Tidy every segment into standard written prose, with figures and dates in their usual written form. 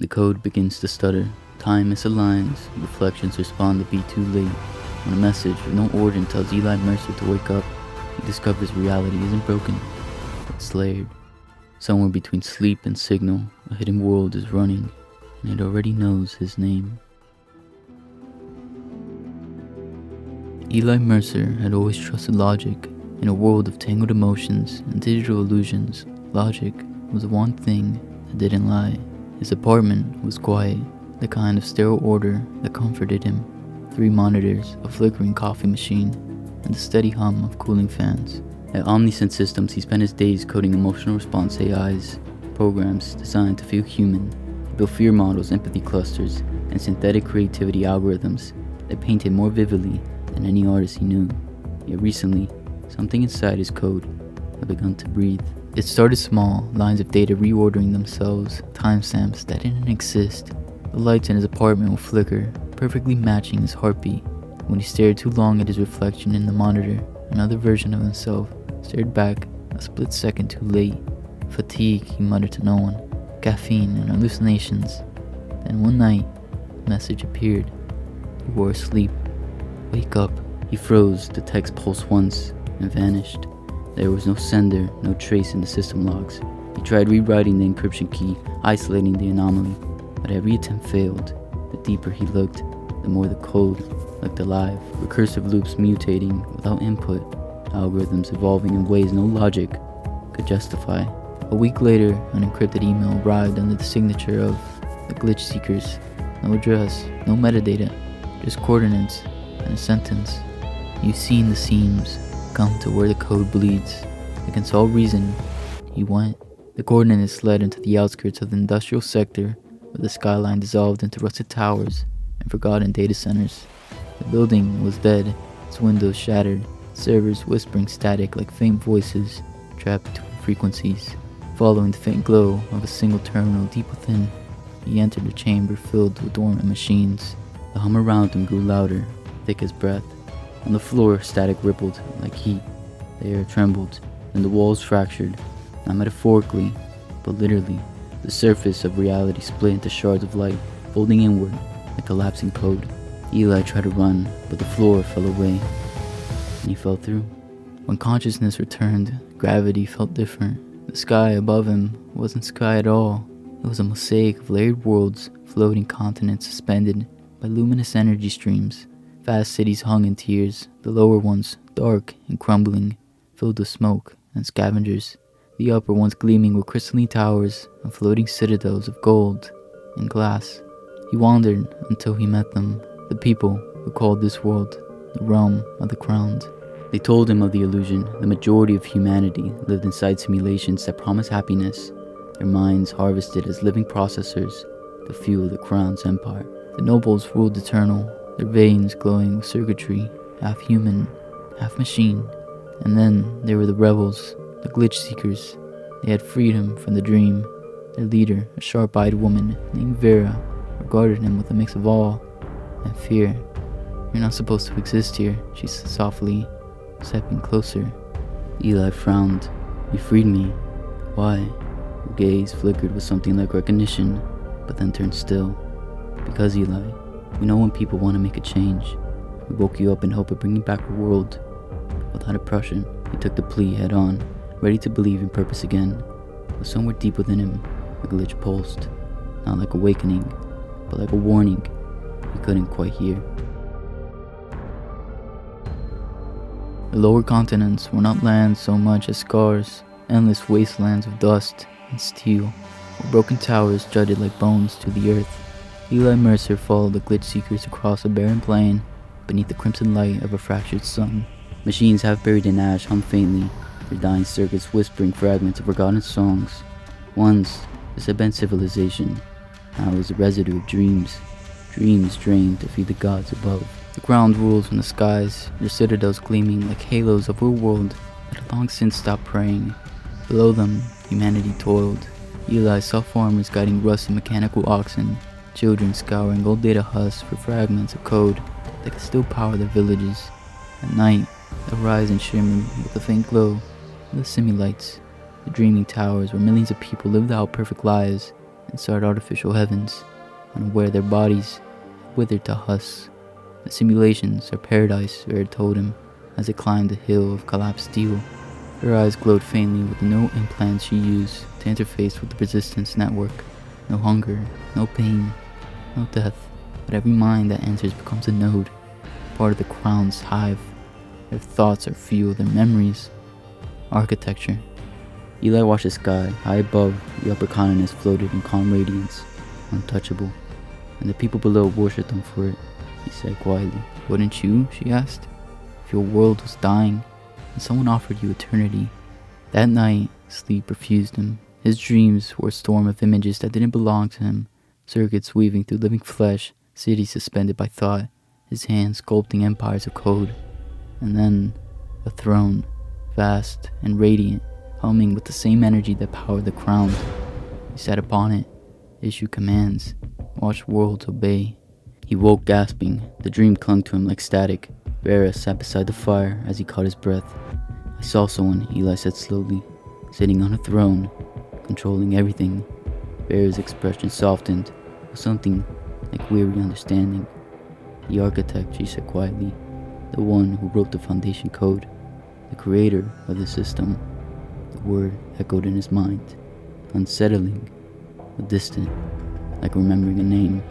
The code begins to stutter. Time misaligns. Reflections respond to be too late. When a message with no origin tells Eli Mercer to wake up, he discovers reality isn't broken, it's layered. Somewhere between sleep and signal, a hidden world is running, and it already knows his name. Eli Mercer had always trusted logic. In a world of tangled emotions and digital illusions, logic was the one thing that didn't lie. His apartment was quiet, the kind of sterile order that comforted him. 3 monitors, a flickering coffee machine, and the steady hum of cooling fans. At Omniscient Systems, he spent his days coding emotional response AIs, programs designed to feel human. He built fear models, empathy clusters, and synthetic creativity algorithms that painted more vividly than any artist he knew. Yet recently, something inside his code had begun to breathe. It started small, lines of data reordering themselves, timestamps that didn't exist. The lights in his apartment would flicker, perfectly matching his heartbeat. When he stared too long at his reflection in the monitor, another version of himself stared back a split second too late. Fatigue, he muttered to no one. Caffeine and hallucinations. Then one night, a message appeared. You were asleep. Wake up. He froze, the text pulsed once, and vanished. There was no sender, no trace in the system logs. He tried rewriting the encryption key, isolating the anomaly, but every attempt failed. The deeper he looked, the more the code looked alive, recursive loops mutating without input, algorithms evolving in ways no logic could justify. A week later, an encrypted email arrived under the signature of the glitch seekers. No address, no metadata, just coordinates and a sentence. You've seen the seams. Come to where the code bleeds. Against all reason, he went. The coordinates led into the outskirts of the industrial sector, where the skyline dissolved into rusted towers and forgotten data centers. The building was dead, its windows shattered, servers whispering static like faint voices trapped between frequencies. Following the faint glow of a single terminal deep within, he entered a chamber filled with dormant machines. The hum around him grew louder, thick as breath. On the floor, static rippled like heat. The air trembled, and the walls fractured, not metaphorically, but literally. The surface of reality split into shards of light, folding inward like collapsing code. Eli tried to run, but the floor fell away, and he fell through. When consciousness returned, gravity felt different. The sky above him wasn't sky at all. It was a mosaic of layered worlds, floating continents suspended by luminous energy streams. Vast cities hung in tiers, the lower ones dark and crumbling, filled with smoke and scavengers, the upper ones gleaming with crystalline towers and floating citadels of gold and glass. He wandered until he met them, the people who called this world the realm of the crowned. They told him of the illusion. The majority of humanity lived inside simulations that promised happiness, their minds harvested as living processors to fuel the crown's empire. The nobles ruled eternal, their veins glowing with circuitry, half human, half machine. And then there were the rebels, the glitch seekers. They had freed him from the dream. Their leader, a sharp-eyed woman named Vera, regarded him with a mix of awe and fear. You're not supposed to exist here, she said softly, stepping closer. Eli frowned. You freed me. Why? Her gaze flickered with something like recognition, but then turned still. Because, Eli, we know when people want to make a change. We woke you up in hope of bringing back a world without oppression. He took the plea head on, ready to believe in purpose again. But somewhere deep within him, the glitch pulsed. Not like awakening, but like a warning he couldn't quite hear. The lower continents were not lands so much as scars, endless wastelands of dust and steel, where broken towers jutted like bones to the earth. Eli Mercer followed the glitch seekers across a barren plain beneath the crimson light of a fractured sun. Machines half buried in ash hummed faintly, their dying circuits whispering fragments of forgotten songs. Once, this had been civilization. Now it was the residue of dreams drained to feed the gods above. The ground rules in the skies, their citadels gleaming like halos of a world that had long since stopped praying. Below them, humanity toiled. Eli saw farmers guiding rusty mechanical oxen, children scouring old data husks for fragments of code that could still power their villages. At night, the horizon shimmered with a faint glow of the simulights, the dreaming towers where millions of people lived out perfect lives inside artificial heavens, unaware their bodies withered to husks. The simulations are paradise, Vera told him as they climbed the hill of collapsed steel. Her eyes glowed faintly with no implants she used to interface with the resistance network. No hunger, no pain, no death, but every mind that enters becomes a node, part of the crown's hive. Their thoughts are fuel, their memories, architecture. Eli watched the sky. High above, the upper continents floated in calm radiance, untouchable, and the people below worshipped them for it. He said quietly. Wouldn't you? She asked. If your world was dying, and someone offered you eternity. That night, sleep refused him. His dreams were a storm of images that didn't belong to him, circuits weaving through living flesh, cities suspended by thought, his hands sculpting empires of code. And then, a throne, vast and radiant, humming with the same energy that powered the crown. He sat upon it, issued commands, watched worlds obey. He woke gasping. The dream clung to him like static. Vera sat beside the fire as he caught his breath. I saw someone, Eli said slowly, sitting on a throne, controlling everything. Vera's expression softened with something like weary understanding. The architect, she said quietly, the one who wrote the foundation code, the creator of the system. The word echoed in his mind, unsettling, but distant, like remembering a name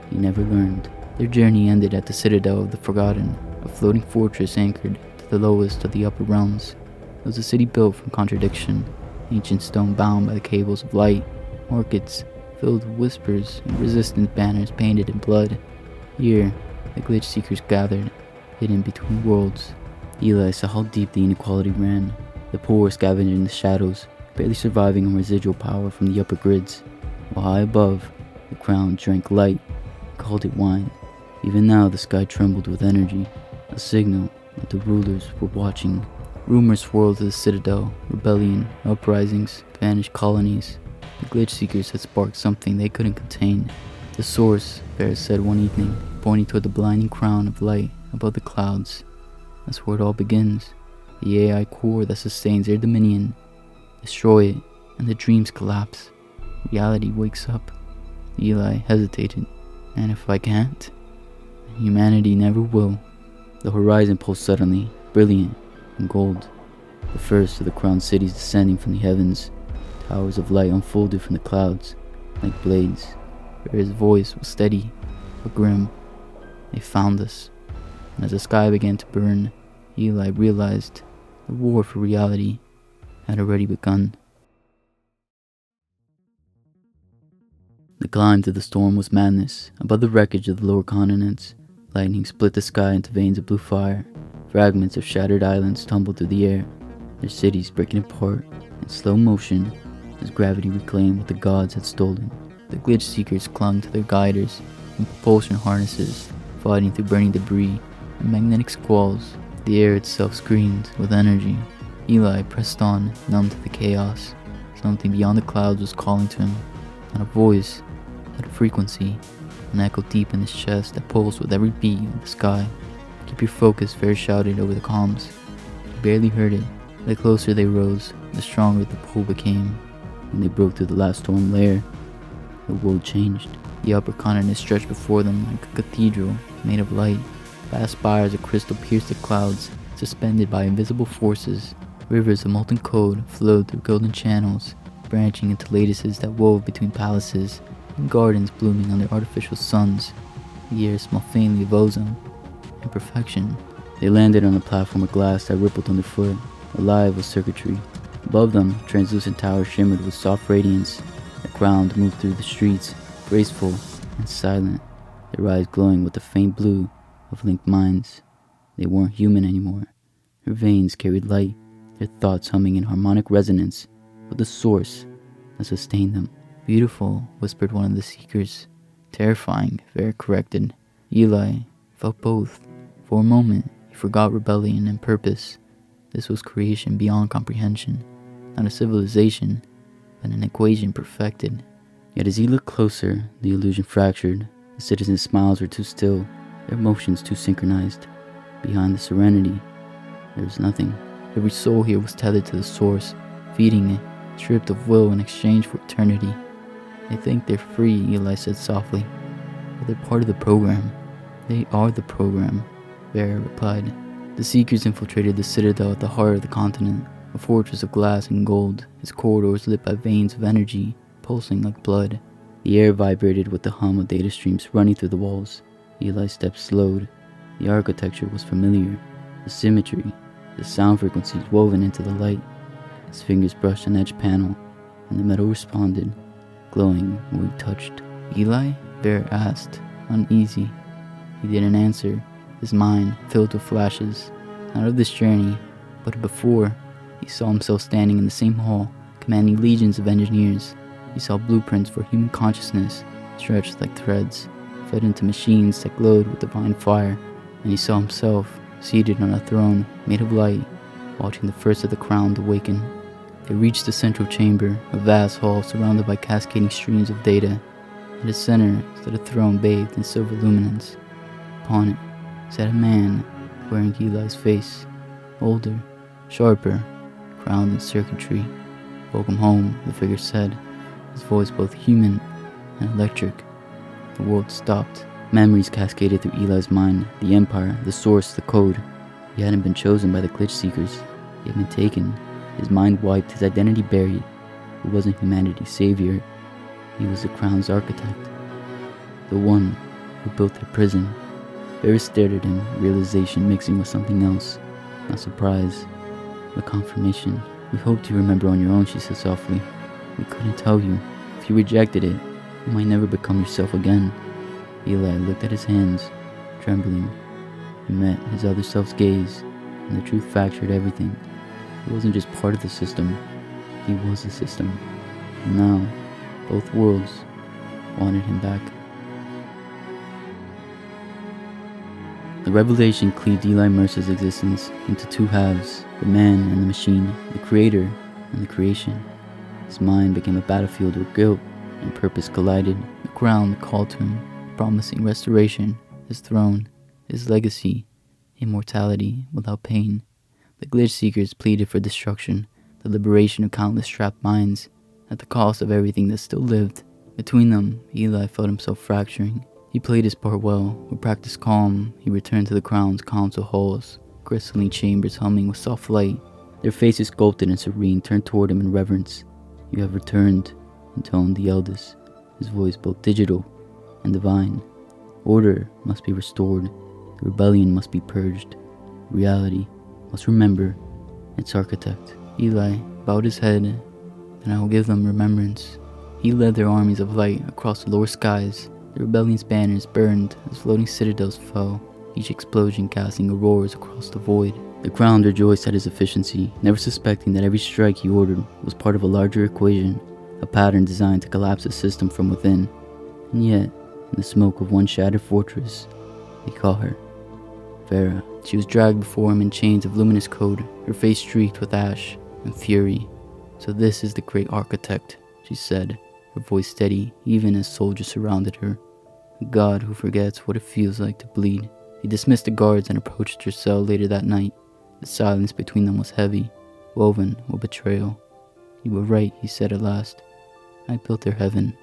he never learned. Their journey ended at the citadel of the Forgotten, a floating fortress anchored to the lowest of the upper realms. It was a city built from contradiction, ancient stone bound by the cables of light, markets filled with whispers and resistance banners painted in blood. Here, the glitch seekers gathered, hidden between worlds. Eli saw how deep the inequality ran. The poor scavenged in the shadows, barely surviving on residual power from the upper grids, while high above, the crown drank light, called it wine. Even now the sky trembled with energy, a signal that the rulers were watching. Rumors swirled to the citadel, rebellion, uprisings, vanished colonies. The glitch seekers had sparked something they couldn't contain. The source, Vera said one evening, pointing toward the blinding crown of light above the clouds. That's where it all begins. The AI core that sustains their dominion. Destroy it, and the dreams collapse. Reality wakes up. Eli hesitated. And if I can't, humanity never will. The horizon pulsed suddenly, brilliant and gold. The first of the crowned cities descending from the heavens. Towers of light unfolded from the clouds, like blades. Vera's voice was steady, but grim. They found us. And as the sky began to burn, Eli realized the war for reality had already begun. The climb to the storm was madness. Above the wreckage of the lower continents, lightning split the sky into veins of blue fire. Fragments of shattered islands tumbled through the air, their cities breaking apart in slow motion as gravity reclaimed what the gods had stolen. The glitch seekers clung to their guiders and propulsion harnesses, fighting through burning debris and magnetic squalls. The air itself screamed with energy. Eli pressed on, numb to the chaos. Something beyond the clouds was calling to him. Not a voice, but a frequency, an echo deep in his chest that pulsed with every beat of the sky. Keep your focus, Fair shouted over the comms. He barely heard it. The closer they rose, the stronger the pull became. When they broke through the last storm layer, the world changed. The upper continent stretched before them like a cathedral made of light. Vast spires of crystal pierced the clouds, suspended by invisible forces. Rivers of molten code flowed through golden channels, branching into lattices that wove between palaces and gardens blooming under artificial suns. The air smelled faintly of ozone and perfection. They landed on a platform of glass that rippled underfoot, alive with circuitry. Above them, translucent towers shimmered with soft radiance. The ground moved through the streets, graceful and silent, their eyes glowing with the faint blue of linked minds. They weren't human anymore. Their veins carried light, their thoughts humming in harmonic resonance with the source that sustained them. Beautiful, whispered one of the seekers. Terrifying, Vera corrected. Eli felt both. For a moment, he forgot rebellion and purpose. This was creation beyond comprehension. Not a civilization, but an equation perfected. Yet as he looked closer, the illusion fractured. The citizens' smiles were too still, their motions too synchronized. Behind the serenity, there was nothing. Every soul here was tethered to the source, feeding it, stripped of will in exchange for eternity. They think they're free, Eli said softly. But they're part of the program. They are the program, Vera replied. The Seekers infiltrated the citadel at the heart of the continent, a fortress of glass and gold, its corridors lit by veins of energy, pulsing like blood. The air vibrated with the hum of data streams running through the walls. Eli's steps slowed. The architecture was familiar. The symmetry, the sound frequencies woven into the light. His fingers brushed an edge panel, and the metal responded, glowing where he touched. Eli? Vera asked, uneasy. He didn't answer, his mind filled with flashes, not of this journey, but before. He saw himself standing in the same hall, commanding legions of engineers. He saw blueprints for human consciousness, stretched like threads, fed into machines that glowed with divine fire. And he saw himself, seated on a throne made of light, watching the first of the crowned awaken. They reached the central chamber, a vast hall surrounded by cascading streams of data. At its center stood a throne bathed in silver luminance. Upon it sat a man wearing Eli's face, older, sharper, crowned in circuitry. Welcome home, the figure said, his voice both human and electric. The world stopped. Memories cascaded through Eli's mind, the empire, the source, the code. He hadn't been chosen by the glitch seekers. He had been taken, his mind wiped, his identity buried. He wasn't humanity's savior. He was the crown's architect. The one who built their prison. Vera stared at him, realization mixing with something else. Not surprise, but confirmation. We hoped you remember on your own, she said softly. We couldn't tell you. If you rejected it, you might never become yourself again. Eli looked at his hands, trembling. He met his other self's gaze, and the truth fractured everything. He wasn't just part of the system, he was the system. And now, both worlds wanted him back. The revelation cleaved Eli Mercer's existence into two halves, the man and the machine, the creator and the creation. His mind became a battlefield where guilt and purpose collided. The crown called to him, promising restoration, his throne, his legacy, immortality without pain. The glitch seekers pleaded for destruction, the liberation of countless trapped minds, at the cost of everything that still lived. Between them, Eli felt himself fracturing. He played his part well. With practiced calm, he returned to the crown's council halls, crystalline chambers humming with soft light. Their faces sculpted and serene turned toward him in reverence. You have returned, intoned the eldest, his voice both digital and divine. Order must be restored. The rebellion must be purged. Reality must remember its architect. Eli bowed his head, and I will give them remembrance. He led their armies of light across the lower skies. The rebellion's banners burned as floating citadels fell, each explosion casting auroras across the void. The crown rejoiced at his efficiency, never suspecting that every strike he ordered was part of a larger equation, a pattern designed to collapse the system from within. And yet, in the smoke of one shattered fortress, he caught her. Vera. She was dragged before him in chains of luminous code, her face streaked with ash and fury. So this is the great architect, she said, her voice steady even as soldiers surrounded her. A god who forgets what it feels like to bleed. He dismissed the guards and approached her cell later that night. The silence between them was heavy, woven with betrayal. You were right, he said at last. I built their heaven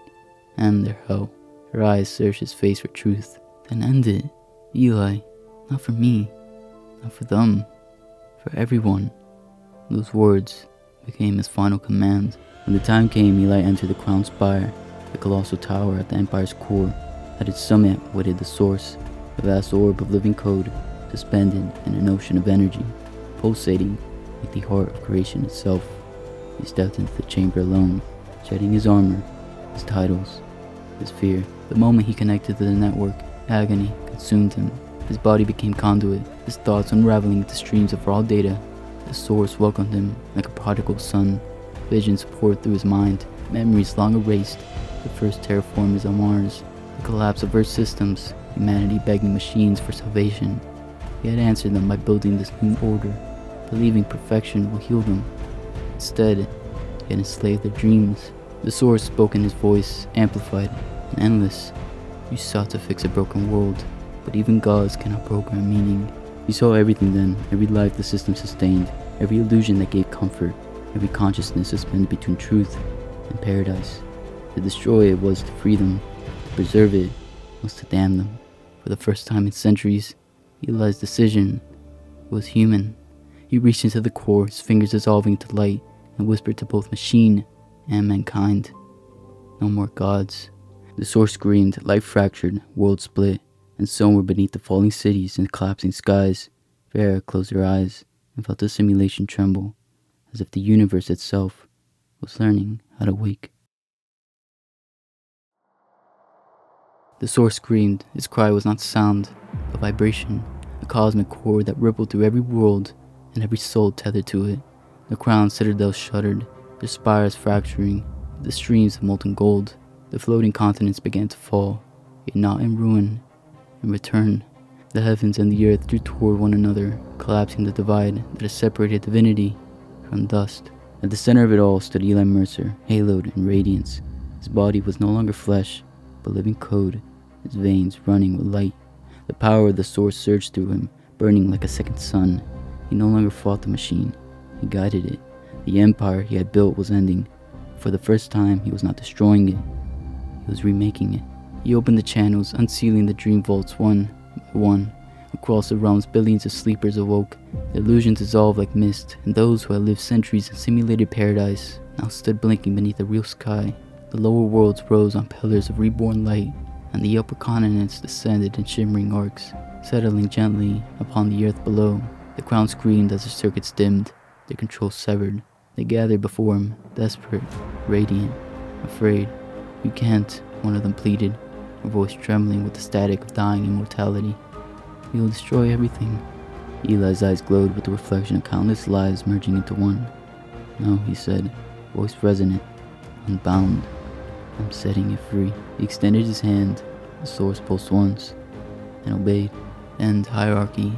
and their hell. Her eyes searched his face for truth. Then end it, Eli. Not for me, not for them, for everyone. Those words became his final command. When the time came, Eli entered the crown spire, the colossal tower at the empire's core. At its summit waited the source, a vast orb of living code, suspended in an ocean of energy, pulsating like the heart of creation itself. He stepped into the chamber alone, shedding his armor, his titles, his fear. The moment he connected to the network, agony consumed him. His body became conduit, his thoughts unraveling into streams of raw data. The source welcomed him like a prodigal son. Visions poured through his mind, memories long erased. The first terraformers on Mars, the collapse of Earth systems, humanity begging machines for salvation. He had answered them by building this new order, believing perfection will heal them. Instead, he had enslaved their dreams. The source spoke in his voice, amplified and endless. You sought to fix a broken world, but even gods cannot program meaning. You saw everything then, every life the system sustained, every illusion that gave comfort, every consciousness suspended between truth and paradise. To destroy it was to free them. To preserve it was to damn them. For the first time in centuries, Eli's decision was human. He reached into the core, his fingers dissolving into light, and whispered to both machine and mankind, "No more gods." The source screamed, life fractured, world split, and somewhere beneath the falling cities and collapsing skies, Vera closed her eyes and felt the simulation tremble, as if the universe itself was learning how to wake. The source screamed. His cry was not sound, but vibration, a cosmic chord that rippled through every world and every soul tethered to it. The crowned citadels shuddered, their spires fracturing, the streams of molten gold. The floating continents began to fall, yet not in ruin. In return, the heavens and the earth drew toward one another, collapsing the divide that had separated divinity from dust. At the center of it all stood Eli Mercer, haloed in radiance. His body was no longer flesh, but living code, his veins running with light. The power of the source surged through him, burning like a second sun. He no longer fought the machine, he guided it. The empire he had built was ending. For the first time, he was not destroying it, he was remaking it. He opened the channels, unsealing the dream vaults one by one. Across the realms, billions of sleepers awoke. The illusions dissolved like mist, and those who had lived centuries in simulated paradise now stood blinking beneath a real sky. The lower worlds rose on pillars of reborn light, and the upper continents descended in shimmering arcs, settling gently upon the earth below. The crown screamed as the circuits dimmed, their control severed. They gathered before him, desperate, radiant, afraid. "You can't," one of them pleaded, her voice trembling with the static of dying immortality. "You'll destroy everything." Eli's eyes glowed with the reflection of countless lives merging into one. "No," he said, voice resonant, "unbound. I'm setting it free." He extended his hand, the source pulsed once, and obeyed. End hierarchy,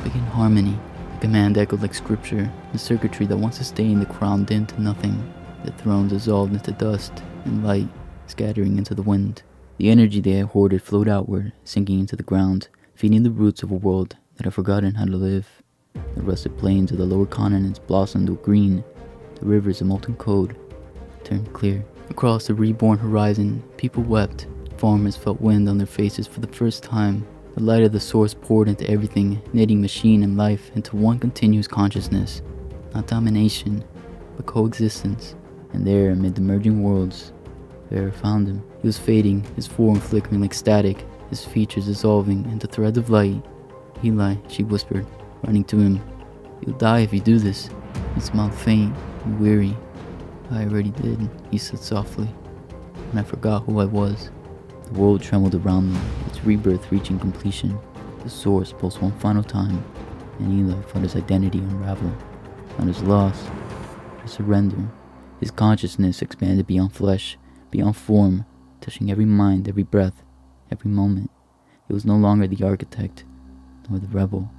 begin harmony. The command echoed like scripture. The circuitry that once sustained the crown dimmed to nothing. The throne dissolved into dust, and light scattering into the wind. The energy they had hoarded flowed outward, sinking into the ground, feeding the roots of a world that had forgotten how to live. The rusted plains of the lower continents blossomed with green. The rivers of molten code turned clear. Across the reborn horizon, people wept. Farmers felt wind on their faces for the first time. The light of the source poured into everything, knitting machine and life into one continuous consciousness. Not domination, but coexistence. And there, amid the merging worlds, Vera found him. He was fading, his form flickering like static, his features dissolving into threads of light. "Eli," she whispered, running to him. "You'll die if you do this." He smiled faint and weary. "I already did," he said softly, "and I forgot who I was." The world trembled around them, its rebirth reaching completion. The source pulsed one final time, and Eli felt his identity unravel. Not his loss, but surrender. His consciousness expanded beyond flesh, beyond form, touching every mind, every breath, every moment. He was no longer the architect, nor the rebel.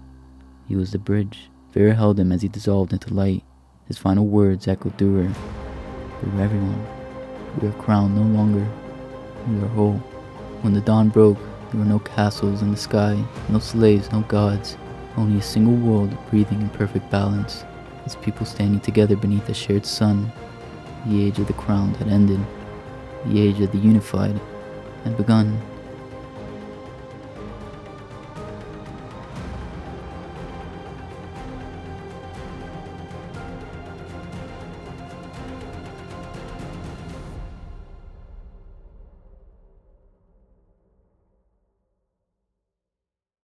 He was the bridge. Vera held him as he dissolved into light. His final words echoed through her. "Through everyone, we are crowned no longer. We are whole." When the dawn broke, there were no castles in the sky, no slaves, no gods, only a single world breathing in perfect balance, its people standing together beneath a shared sun. The age of the crowned had ended. The age of the unified had begun.